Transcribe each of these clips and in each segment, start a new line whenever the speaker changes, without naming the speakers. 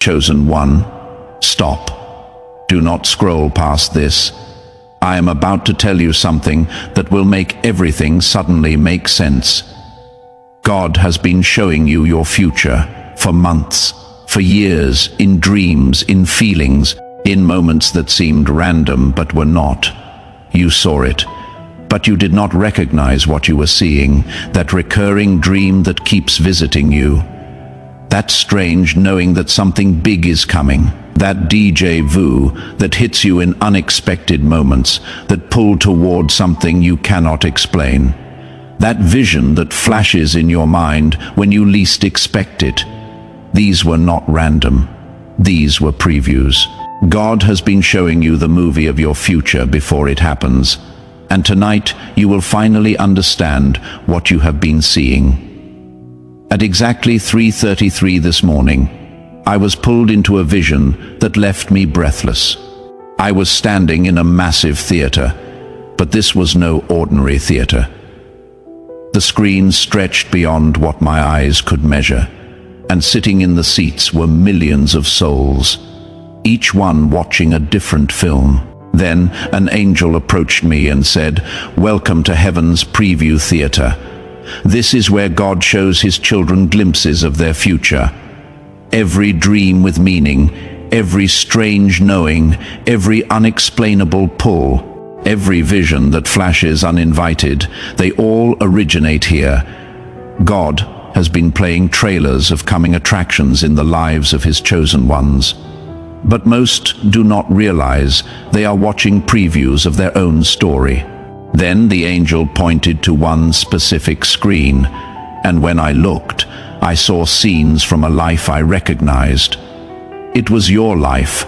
Chosen one, stop. Do not scroll past this. I am about to tell you something that will make everything suddenly make sense. God has been showing you your future for months, for years, in dreams, in feelings, in moments that seemed random but were not. You saw it, but you did not recognize what you were seeing, that recurring dream that keeps visiting you. That strange knowing that something big is coming. That déjà vu that hits you in unexpected moments, that pull toward something you cannot explain. That vision that flashes in your mind when you least expect it. These were not random. These were previews. God has been showing you the movie of your future before it happens. And tonight you will finally understand what you have been seeing. At exactly 3:33 this morning, I was pulled into a vision that left me breathless. I was standing in a massive theater, but this was no ordinary theater. The screen stretched beyond what my eyes could measure, and sitting in the seats were millions of souls, each one watching a different film. Then an angel approached me and said, "Welcome to Heaven's preview theater. This is where God shows his children glimpses of their future. Every dream with meaning, every strange knowing, every unexplainable pull, every vision that flashes uninvited, they all originate here. God has been playing trailers of coming attractions in the lives of his chosen ones. But most do not realize they are watching previews of their own story." Then the angel pointed to one specific screen, and when I looked, I saw scenes from a life I recognized. It was your life.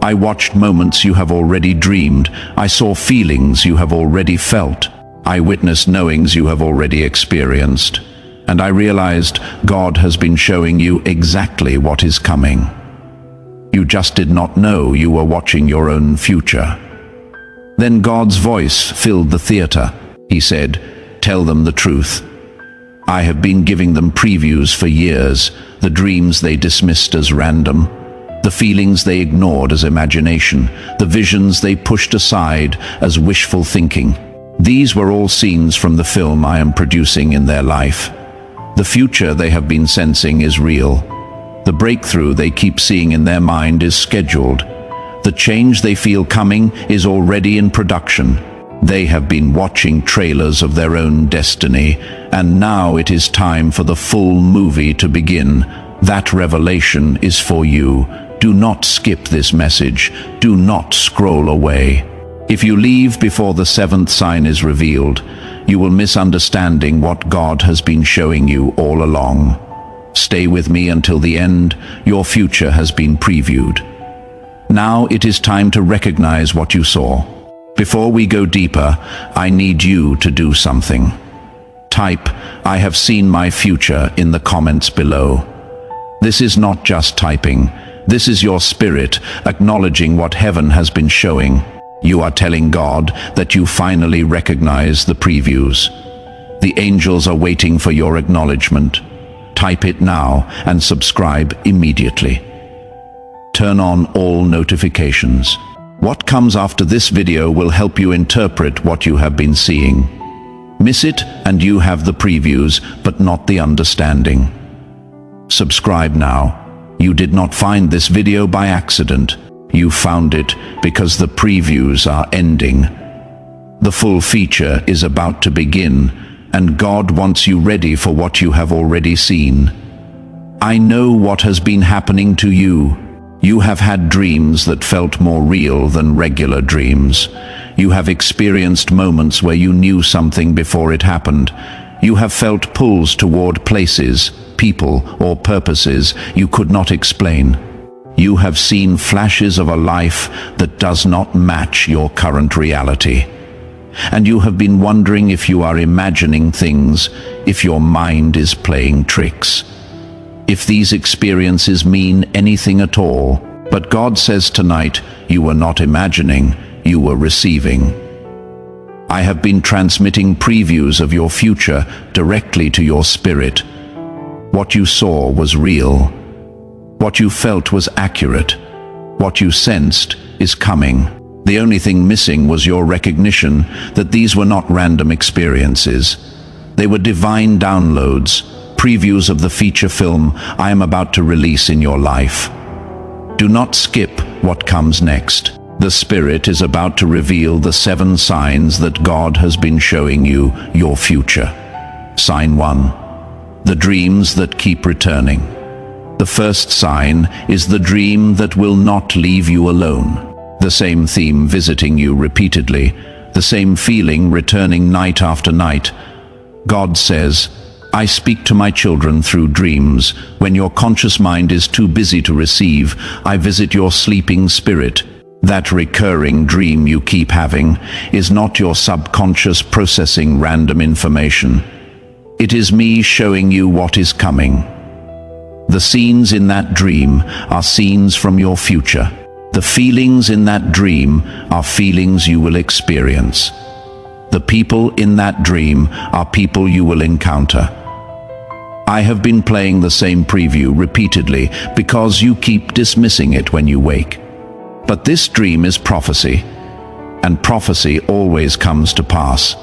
I watched moments you have already dreamed. I saw feelings you have already felt. I witnessed knowings you have already experienced. And I realized God has been showing you exactly what is coming. You just did not know you were watching your own future. Then God's voice filled the theater. He said, "Tell them the truth. I have been giving them previews for years, the dreams they dismissed as random, the feelings they ignored as imagination, the visions they pushed aside as wishful thinking. These were all scenes from the film I am producing in their life. The future they have been sensing is real. The breakthrough they keep seeing in their mind is scheduled. The change they feel coming is already in production. They have been watching trailers of their own destiny, and now it is time for the full movie to begin. That revelation is for you. Do not skip this message. Do not scroll away. If you leave before the seventh sign is revealed, you will miss understanding what God has been showing you all along. Stay with me until the end. Your future has been previewed. Now it is time to recognize what you saw. Before we go deeper, I need you to do something. Type, "I have seen my future," in the comments below. This is not just typing. This is your spirit acknowledging what heaven has been showing. You are telling God that you finally recognize the previews. The angels are waiting for your acknowledgement. Type it now and subscribe immediately. Turn on all notifications. What comes after this video will help you interpret what you have been seeing. Miss it and you have the previews, but not the understanding. Subscribe now. You did not find this video by accident. You found it because the previews are ending. The full feature is about to begin, and God wants you ready for what you have already seen. I know what has been happening to you. You have had dreams that felt more real than regular dreams. You have experienced moments where you knew something before it happened. You have felt pulls toward places, people, or purposes you could not explain. You have seen flashes of a life that does not match your current reality. And you have been wondering if you are imagining things, if your mind is playing tricks. If these experiences mean anything at all. But God says tonight, you were not imagining, you were receiving. I have been transmitting previews of your future directly to your spirit. What you saw was real. What you felt was accurate. What you sensed is coming. The only thing missing was your recognition that these were not random experiences. They were divine downloads, previews of the feature film I am about to release in your life. Do not skip what comes next. The Spirit is about to reveal the 7 signs that God has been showing you your future. Sign 1. The dreams that keep returning. The first sign is the dream that will not leave you alone. The same theme visiting you repeatedly, the same feeling returning night after night. God says, I speak to my children through dreams. When your conscious mind is too busy to receive, I visit your sleeping spirit. That recurring dream you keep having is not your subconscious processing random information. It is me showing you what is coming. The scenes in that dream are scenes from your future. The feelings in that dream are feelings you will experience. The people in that dream are people you will encounter. I have been playing the same preview repeatedly because you keep dismissing it when you wake. But this dream is prophecy, and prophecy always comes to pass.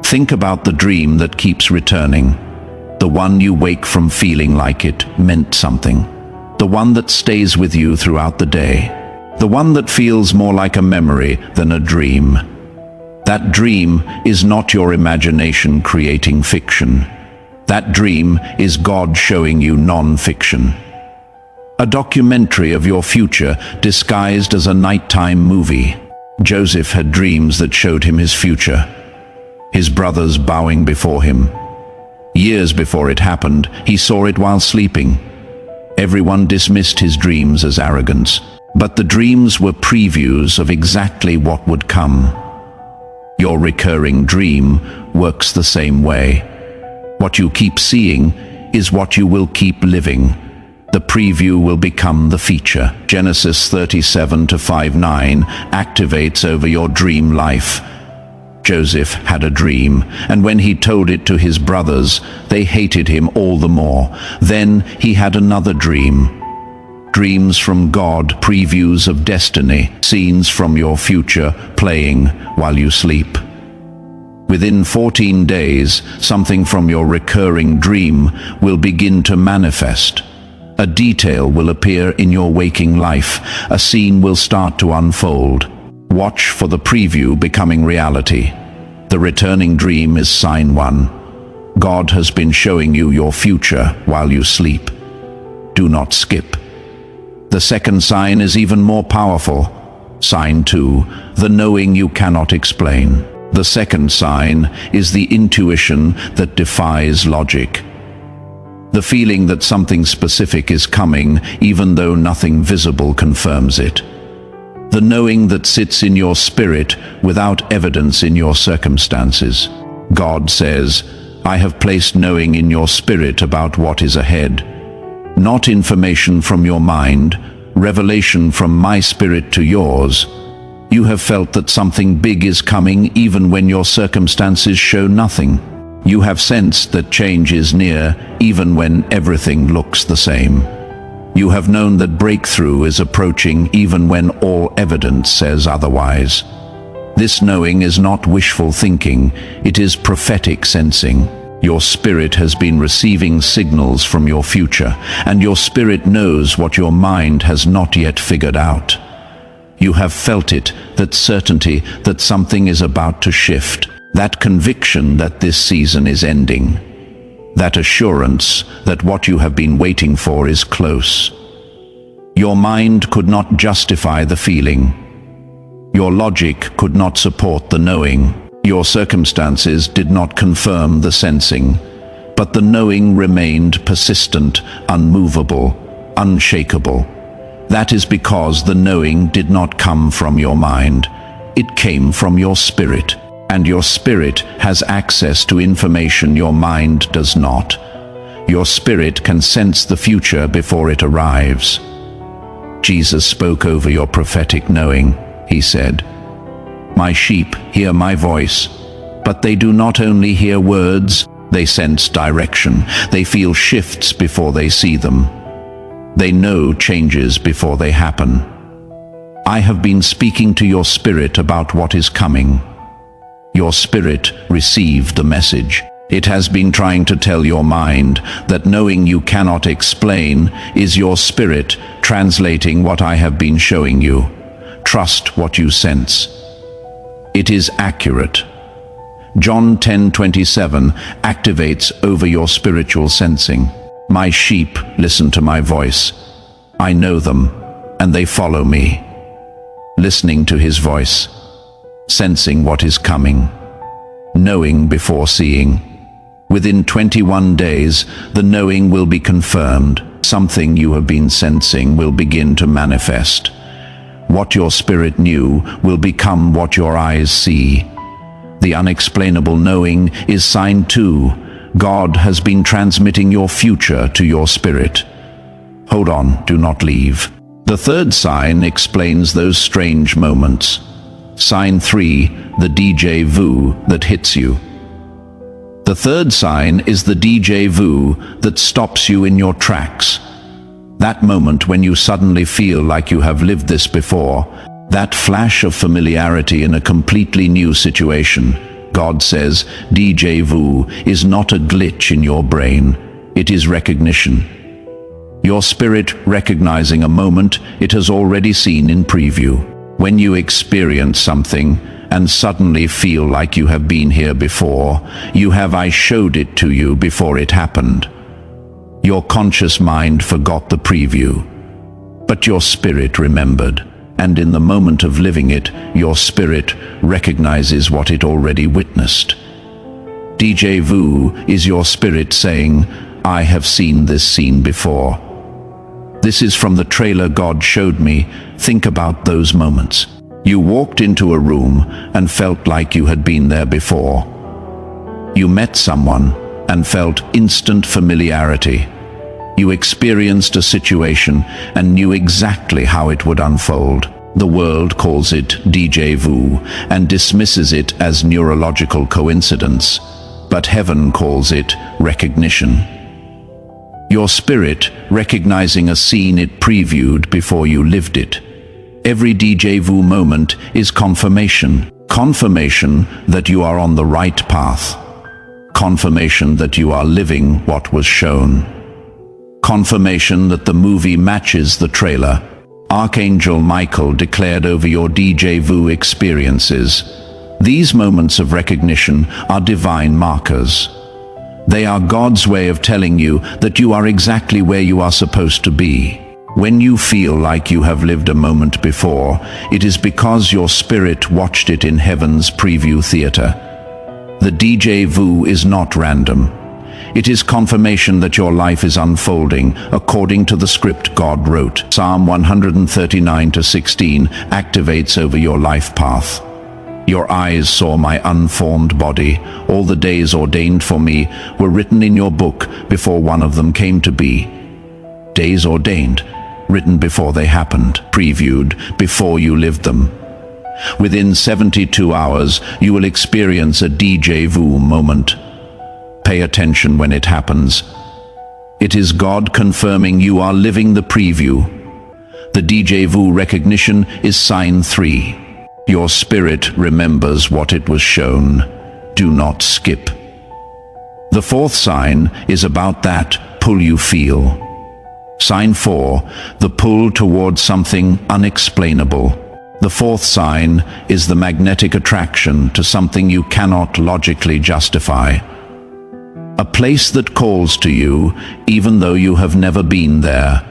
Think about the dream that keeps returning, the one you wake from feeling like it meant something, the one that stays with you throughout the day, the one that feels more like a memory than a dream. That dream is not your imagination creating fiction. That dream is God showing you non-fiction. A documentary of your future disguised as a nighttime movie. Joseph had dreams that showed him his future, his brothers bowing before him. Years before it happened, he saw it while sleeping. Everyone dismissed his dreams as arrogance, but the dreams were previews of exactly what would come. Your recurring dream works the same way. What you keep seeing is what you will keep living. The preview will become the feature. Genesis 37:5-9 activates over your dream life. Joseph had a dream, and when he told it to his brothers, they hated him all the more. Then he had another dream. Dreams from God, previews of destiny, scenes from your future playing while you sleep. Within 14 days, something from your recurring dream will begin to manifest. A detail will appear in your waking life. A scene will start to unfold. Watch for the preview becoming reality. The returning dream is sign 1. God has been showing you your future while you sleep. Do not skip. The second sign is even more powerful. Sign 2, the knowing you cannot explain. The second sign is the intuition that defies logic. The feeling that something specific is coming, even though nothing visible confirms it. The knowing that sits in your spirit without evidence in your circumstances. God says, I have placed knowing in your spirit about what is ahead. Not information from your mind, revelation from my spirit to yours. You have felt that something big is coming even when your circumstances show nothing. You have sensed that change is near even when everything looks the same. You have known that breakthrough is approaching even when all evidence says otherwise. This knowing is not wishful thinking, it is prophetic sensing. Your spirit has been receiving signals from your future, and your spirit knows what your mind has not yet figured out. You have felt it, that certainty that something is about to shift, that conviction that this season is ending, that assurance that what you have been waiting for is close. Your mind could not justify the feeling. Your logic could not support the knowing. Your circumstances did not confirm the sensing, but the knowing remained persistent, unmovable, unshakable. That is because the knowing did not come from your mind. It came from your spirit, and your spirit has access to information your mind does not. Your spirit can sense the future before it arrives. Jesus spoke over your prophetic knowing. He said, My sheep hear my voice, but they do not only hear words, they sense direction. They feel shifts before they see them. They know changes before they happen. I have been speaking to your spirit about what is coming. Your spirit received the message. It has been trying to tell your mind that knowing you cannot explain is your spirit translating what I have been showing you. Trust what you sense. It is accurate. John 10:27 activates over your spiritual sensing. My sheep listen to my voice. I know them, and they follow me. Listening to his voice, sensing what is coming, knowing before seeing. Within 21 days, the knowing will be confirmed. Something you have been sensing will begin to manifest. What your spirit knew will become what your eyes see. The unexplainable knowing is sign 2. God has been transmitting your future to your spirit. Hold on, do not leave. The third sign explains those strange moments. Sign 3, the déjà vu that hits you. The third sign is the déjà vu that stops you in your tracks. That moment when you suddenly feel like you have lived this before, that flash of familiarity in a completely new situation. God says déjà vu is not a glitch in your brain, it is recognition. Your spirit recognizing a moment it has already seen in preview. When you experience something and suddenly feel like you have been here before, you have I showed it to you before it happened. Your conscious mind forgot the preview, but your spirit remembered, and in the moment of living it, your spirit recognizes what it already witnessed. Déjà vu is your spirit saying, I have seen this scene before. This is from the trailer God showed me. Think about those moments. You walked into a room and felt like you had been there before. You met someone and felt instant familiarity. You experienced a situation and knew exactly how it would unfold. The world calls it déjà vu and dismisses it as neurological coincidence, but heaven calls it recognition. Your spirit recognizing a scene it previewed before you lived it. Every déjà vu moment is confirmation. Confirmation that you are on the right path. Confirmation that you are living what was shown. Confirmation that the movie matches the trailer. Archangel Michael declared over your déjà vu experiences. These moments of recognition are divine markers. They are God's way of telling you that you are exactly where you are supposed to be. When you feel like you have lived a moment before, it is because your spirit watched it in heaven's preview theater. The déjà vu is not random. It is confirmation that your life is unfolding according to the script God wrote. Psalm 139:16 activates over your life path. Your eyes saw my unformed body. All the days ordained for me were written in your book before one of them came to be. Days ordained, written before they happened, previewed before you lived them. Within 72 hours, you will experience a déjà vu moment. Pay attention when it happens. It is God confirming you are living the preview. The déjà vu recognition is sign 3. Your spirit remembers what it was shown. Do not skip. The fourth sign is about that pull you feel. Sign 4, the pull towards something unexplainable. The fourth sign is the magnetic attraction to something you cannot logically justify. A place that calls to you even though you have never been there.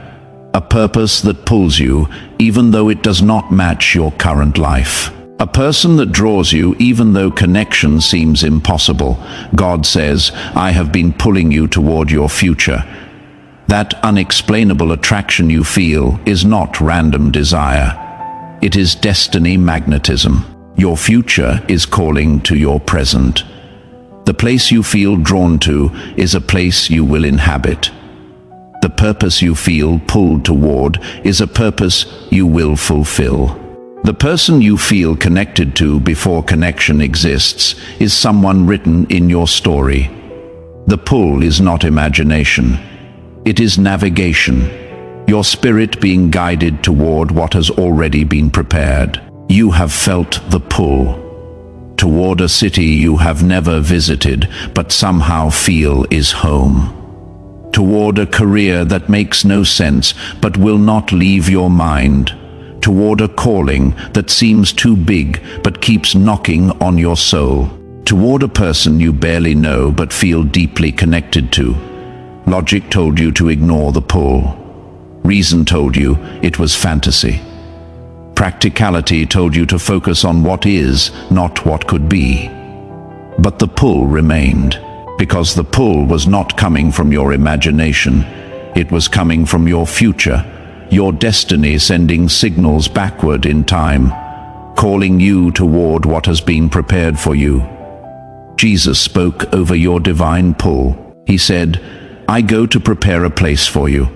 A purpose that pulls you even though it does not match your current life. A person that draws you even though connection seems impossible. God says, I have been pulling you toward your future. That unexplainable attraction you feel is not random desire. It is destiny magnetism. Your future is calling to your present. The place you feel drawn to is a place you will inhabit. The purpose you feel pulled toward is a purpose you will fulfill. The person you feel connected to before connection exists is someone written in your story. The pull is not imagination. It is navigation. your spirit being guided toward what has already been prepared. You have felt the pull toward a city you have never visited, but somehow feel is home. Toward a career that makes no sense, but will not leave your mind. Toward a calling that seems too big, but keeps knocking on your soul. Toward a person you barely know, but feel deeply connected to. Logic told you to ignore the pull. Reason told you it was fantasy. Practicality told you to focus on what is, not what could be. But the pull remained, because the pull was not coming from your imagination. It was coming from your future, your destiny sending signals backward in time, calling you toward what has been prepared for you. Jesus spoke over your divine pull. He said, "I go to prepare a place for you.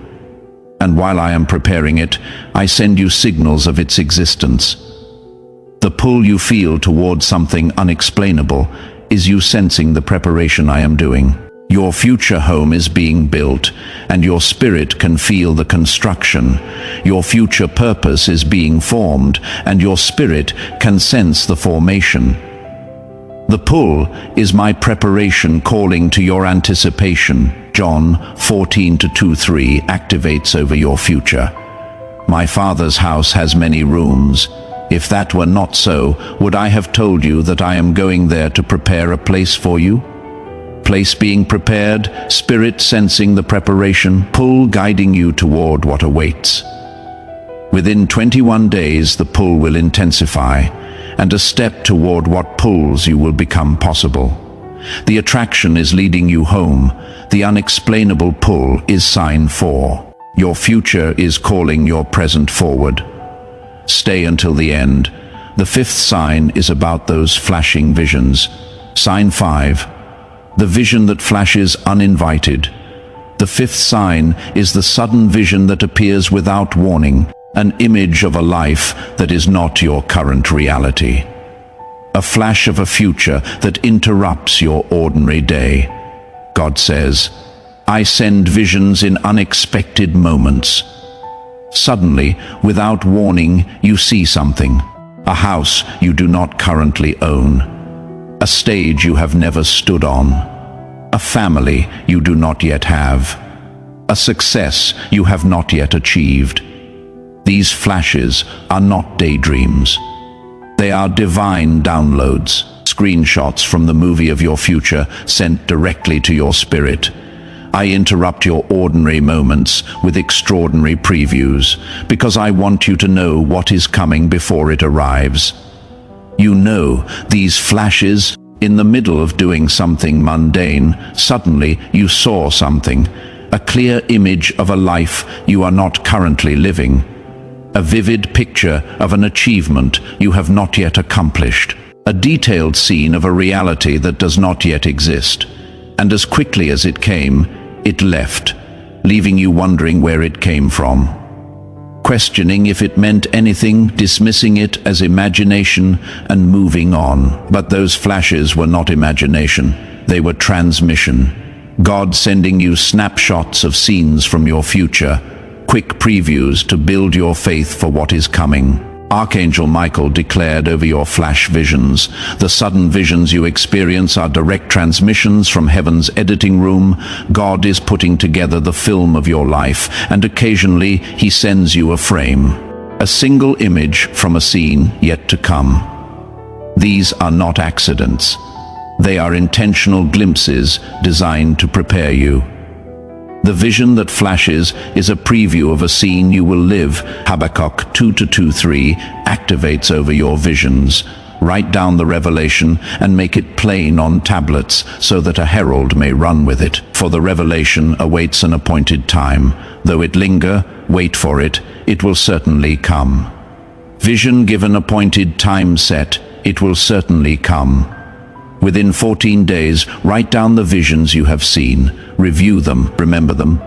And while I am preparing it, I send you signals of its existence." The pull you feel toward something unexplainable is you sensing the preparation I am doing. Your future home is being built, and your spirit can feel the construction. Your future purpose is being formed, and your spirit can sense the formation. The pull is my preparation calling to your anticipation. John 14:2-3 activates over your future. My Father's house has many rooms. If that were not so, would I have told you that I am going there to prepare a place for you? Place being prepared, spirit sensing the preparation, pull guiding you toward what awaits. Within 21 days, the pull will intensify, and a step toward what pulls you will become possible. The attraction is leading you home. The unexplainable pull is sign 4. Your future is calling your present forward. Stay until the end. The 5th sign is about those flashing visions. Sign 5. The vision that flashes uninvited. The 5th sign is the sudden vision that appears without warning, an image of a life that is not your current reality. A flash of a future that interrupts your ordinary day. God says, "I send visions in unexpected moments." Suddenly, without warning, you see something. A house you do not currently own. A stage you have never stood on. A family you do not yet have. A success you have not yet achieved. These flashes are not daydreams. They are divine downloads, screenshots from the movie of your future sent directly to your spirit. I interrupt your ordinary moments with extraordinary previews because I want you to know what is coming before it arrives. You know, these flashes, in the middle of doing something mundane, suddenly you saw something, a clear image of a life you are not currently living. A vivid picture of an achievement you have not yet accomplished. A detailed scene of a reality that does not yet exist. And as quickly as it came, it left, leaving you wondering where it came from. Questioning if it meant anything, dismissing it as imagination, and moving on. But those flashes were not imagination. They were transmission. God sending you snapshots of scenes from your future, quick previews to build your faith for what is coming. Archangel Michael declared over your flash visions, "The sudden visions you experience are direct transmissions from heaven's editing room. God is putting together the film of your life, and occasionally he sends you a frame, a single image from a scene yet to come. These are not accidents. They are intentional glimpses designed to prepare you. The vision that flashes is a preview of a scene you will live. Habakkuk 2:2-3 activates over your visions. Write down the revelation and make it plain on tablets so that a herald may run with it. For the revelation awaits an appointed time. Though it linger, wait for it, it will certainly come. Vision given appointed time set, it will certainly come. Within 14 days, write down the visions you have seen. Review them, remember them.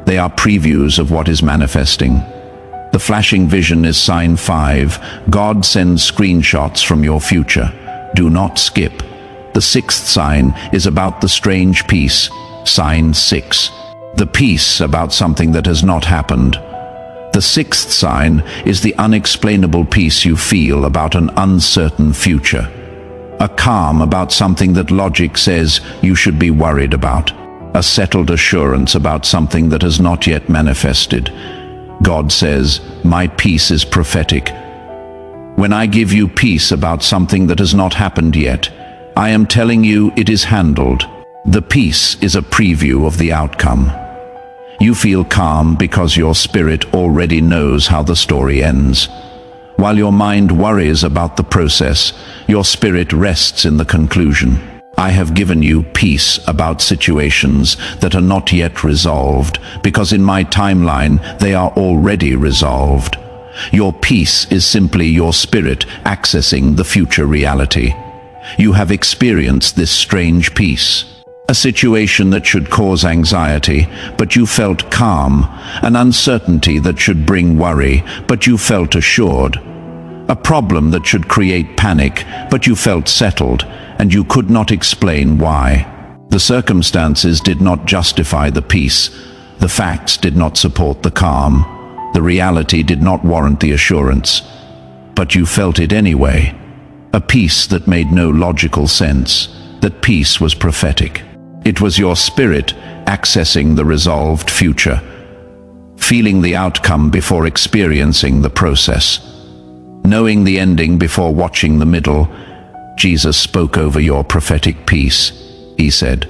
They are previews of what is manifesting. The flashing vision is sign 5. God sends screenshots from your future. Do not skip. The 6th sign is about the strange peace. Sign 6. The peace about something that has not happened. The sixth sign is the unexplainable peace you feel about an uncertain future. A calm about something that logic says you should be worried about. A settled assurance about something that has not yet manifested. God says, "My peace is prophetic." When I give you peace about something that has not happened yet, I am telling you it is handled. The peace is a preview of the outcome. You feel calm because your spirit already knows how the story ends. While your mind worries about the process, your spirit rests in the conclusion. I have given you peace about situations that are not yet resolved, because in my timeline they are already resolved. Your peace is simply your spirit accessing the future reality. You have experienced this strange peace. A situation that should cause anxiety, but you felt calm. An uncertainty that should bring worry, but you felt assured. A problem that should create panic, but you felt settled, and you could not explain why. The circumstances did not justify the peace. The facts did not support the calm. The reality did not warrant the assurance. But you felt it anyway. A peace that made no logical sense. That peace was prophetic. It was your spirit accessing the resolved future, feeling the outcome before experiencing the process, knowing the ending before watching the middle. Jesus spoke over your prophetic peace. He said,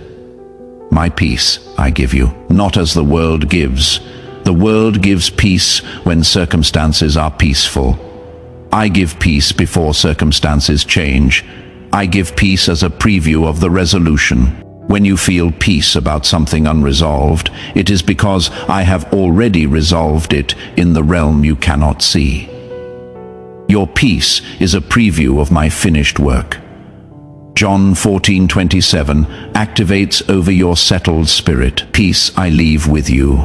"My peace I give you, not as the world gives. The world gives peace when circumstances are peaceful. I give peace before circumstances change. I give peace as a preview of the resolution. When you feel peace about something unresolved, it is because I have already resolved it in the realm you cannot see. Your peace is a preview of my finished work." John 14:27 activates over your settled spirit. "Peace I leave with you.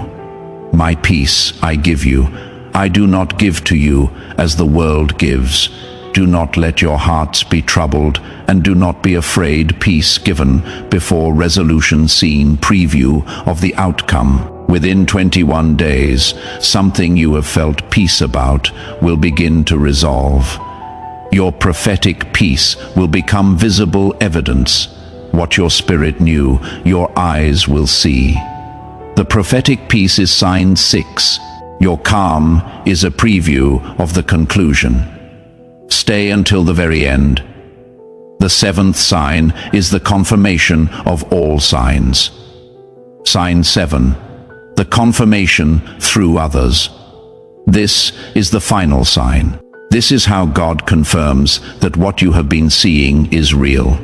My peace I give you. I do not give to you as the world gives. Do not let your hearts be troubled, and do not be afraid." Peace given before resolution seen, preview of the outcome. Within 21 days, something you have felt peace about will begin to resolve. Your prophetic peace will become visible evidence. What your spirit knew, your eyes will see. The prophetic peace is sign 6. Your calm is a preview of the conclusion. Stay until the very end. The seventh sign is the confirmation of all signs. Sign 7. The confirmation through others. This is the final sign. This is how God confirms that what you have been seeing is real.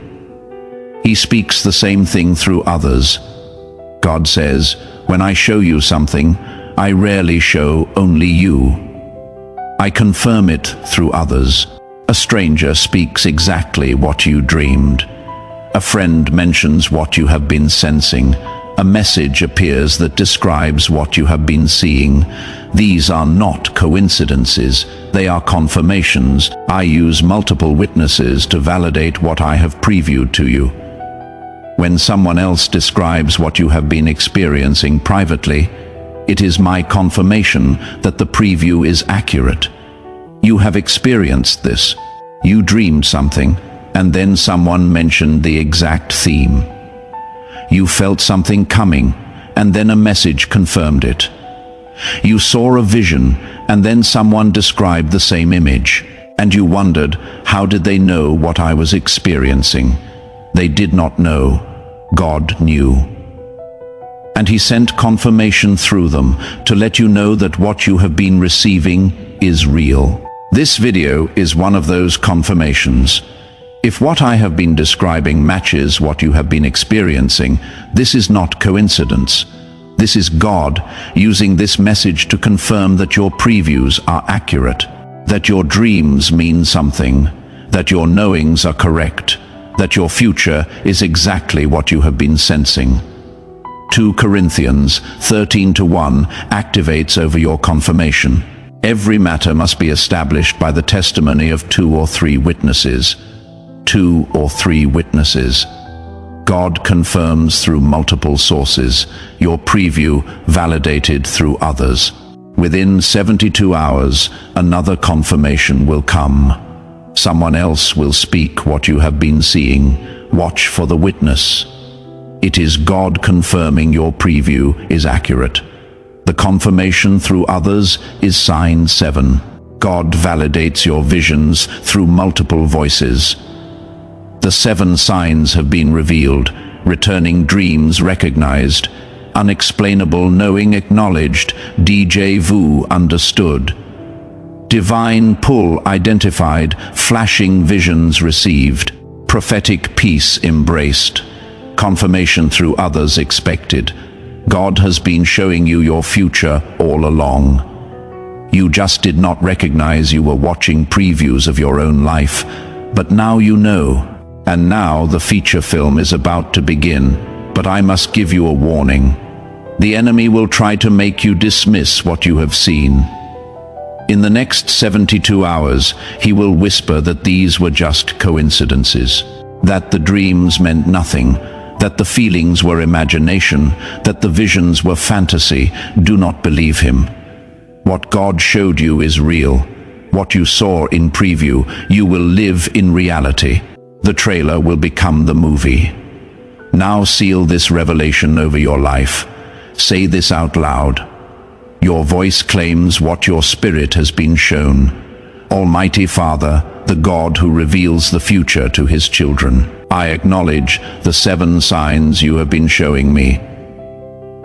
He speaks the same thing through others. God says, "When I show you something, I rarely show only you. I confirm it through others." A stranger speaks exactly what you dreamed. A friend mentions what you have been sensing. A message appears that describes what you have been seeing. These are not coincidences, they are confirmations. I use multiple witnesses to validate what I have previewed to you. When someone else describes what you have been experiencing privately, it is my confirmation that the preview is accurate. You have experienced this. You dreamed something, and then someone mentioned the exact theme. You felt something coming, and then a message confirmed it. You saw a vision, and then someone described the same image. And you wondered, how did they know what I was experiencing? They did not know. God knew. And He sent confirmation through them to let you know that what you have been receiving is real. This video is one of those confirmations. If what I have been describing matches what you have been experiencing, this is not coincidence. This is God using this message to confirm that your previews are accurate, that your dreams mean something, that your knowings are correct, that your future is exactly what you have been sensing. 2 Corinthians 13:1 activates over your confirmation. Every matter must be established by the testimony of 2 or 3 witnesses. 2 or 3 witnesses. God confirms through multiple sources, your preview validated through others. Within 72 hours, another confirmation will come. Someone else will speak what you have been seeing. Watch for the witness. It is God confirming your preview is accurate. The confirmation through others is sign 7. God validates your visions through multiple voices. The 7 signs have been revealed, returning dreams recognized, unexplainable knowing acknowledged, déjà vu understood. Divine pull identified, flashing visions received, prophetic peace embraced, confirmation through others expected. God has been showing you your future all along. You just did not recognize you were watching previews of your own life, but now you know. And now the feature film is about to begin, but I must give you a warning. The enemy will try to make you dismiss what you have seen. In the next 72 hours, he will whisper that these were just coincidences, that the dreams meant nothing, that the feelings were imagination, that the visions were fantasy. Do not believe him. What God showed you is real. What you saw in preview, you will live in reality. The trailer will become the movie. Now seal this revelation over your life. Say this out loud. Your voice claims what your spirit has been shown. Almighty Father, the God who reveals the future to his children, I acknowledge the 7 signs you have been showing me.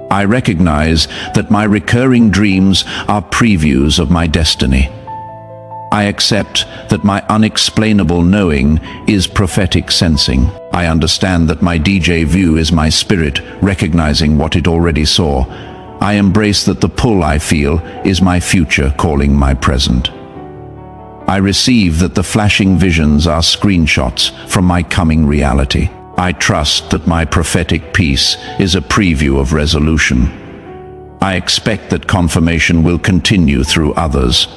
I recognize that my recurring dreams are previews of my destiny. I accept that my unexplainable knowing is prophetic sensing. I understand that my déjà vu is my spirit recognizing what it already saw. I embrace that the pull I feel is my future calling my present. I receive that the flashing visions are screenshots from my coming reality. I trust that my prophetic peace is a preview of resolution. I expect that confirmation will continue through others.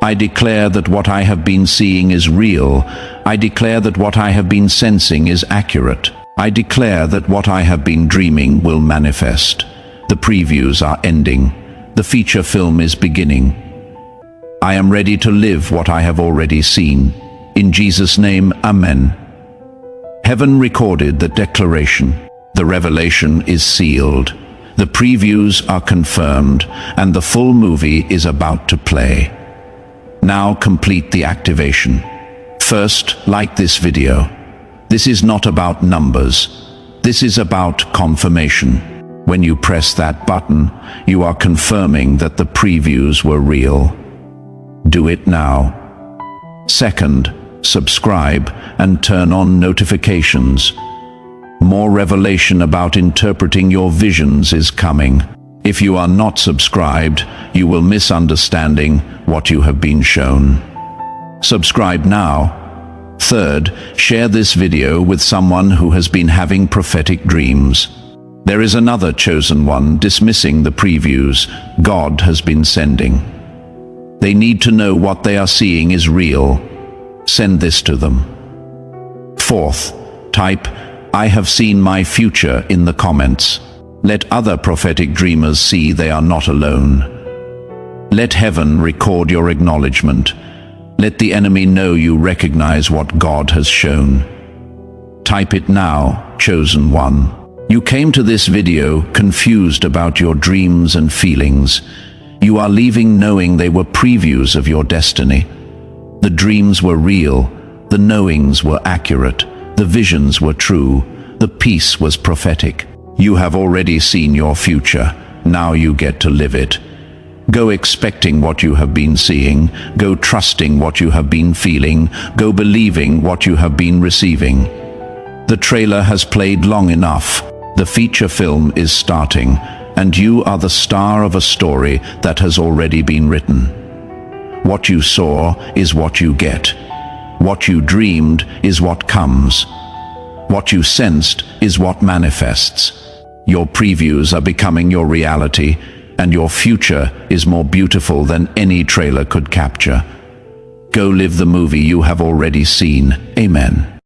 I declare that what I have been seeing is real. I declare that what I have been sensing is accurate. I declare that what I have been dreaming will manifest. The previews are ending. The feature film is beginning. I am ready to live what I have already seen. In Jesus' name, Amen. Heaven recorded the declaration. The revelation is sealed. The previews are confirmed, and the full movie is about to play. Now complete the activation. First, like this video. This is not about numbers. This is about confirmation. When you press that button, you are confirming that the previews were real. Do it now. Second, subscribe and turn on notifications. More revelation about interpreting your visions is coming. If you are not subscribed, you will miss understanding what you have been shown. Subscribe now. Third, share this video with someone who has been having prophetic dreams. There is another chosen one dismissing the previews God has been sending. They need to know what they are seeing is real. Send this to them. Fourth, type, I have seen my future in the comments. Let other prophetic dreamers see they are not alone. Let heaven record your acknowledgement. Let the enemy know you recognize what God has shown. Type it now, chosen one. You came to this video confused about your dreams and feelings. You are leaving knowing they were previews of your destiny. The dreams were real, the knowings were accurate, the visions were true, the peace was prophetic. You have already seen your future, now you get to live it. Go expecting what you have been seeing, go trusting what you have been feeling, go believing what you have been receiving. The trailer has played long enough. The feature film is starting, and you are the star of a story that has already been written. What you saw is what you get. What you dreamed is what comes. What you sensed is what manifests. Your previews are becoming your reality, and your future is more beautiful than any trailer could capture. Go live the movie you have already seen. Amen.